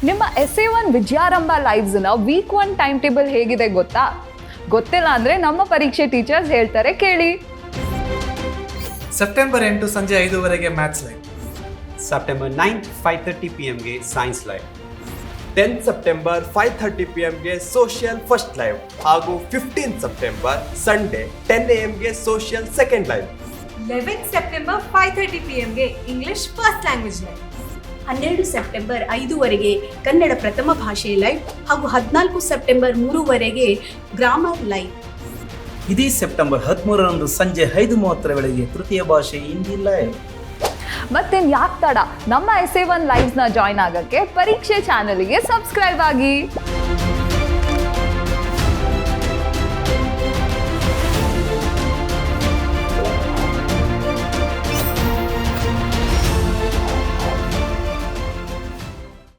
ನಿಮ್ಮ SA1 ವಿದ್ಯಾರಂಭ ಲೈವ್ಸ್ನ weak 1 time table ಹೇಗಿದೆ ಗೊತ್ತಾ? ಗೊತ್ತಿಲ್ಲ ಅಂದರೆ ನಮ್ಮ ಪರೀಕ್ಷೆ ಟೀಚರ್ಸ್ ಹೇಳ್ತಾರೆ ಕೇಳಿ. ಸೆಪ್ಟೆಂಬರ್ 8 ಸಂಜೆ 5:00ವರೆಗೆ maths live. September 9 5:30 PM science live. 10 September 5:30 PM social first live ಹಾಗೂ 15 September Sunday 10 AM social second live. 11 September 5:30 PM English first language live. 12 September 5ವರೆಗೆ ಕನ್ನಡ ಪ್ರಥಮ ಭಾಷೆ ಲೈವ್ ಹಾಗೂ 14 ಸೆಪ್ಟೆಂಬರ್ 3ವರೆಗೆ ಗ್ರಾಮರ್ ಲೈವ್. ಇದೇ ಸೆಪ್ಟೆಂಬರ್ 13ರಂದು ಸಂಜೆ 5:30 ವೇಳೆಗೆ ತೃತೀಯ ಭಾಷೆ ಹಿಂದಿ ಲೈವ್. ಮತ್ತೇನು ಯಾಕೆ ತಡ, ನಮ್ಮ SA1 ಲೈವ್ಸ್ನ ಜಾಯ್ನ್ ಆಗೋಕ್ಕೆ ಪರೀಕ್ಷೆ ಚಾನಲ್ಗೆ ಸಬ್ಸ್ಕ್ರೈಬ್ ಆಗಿ.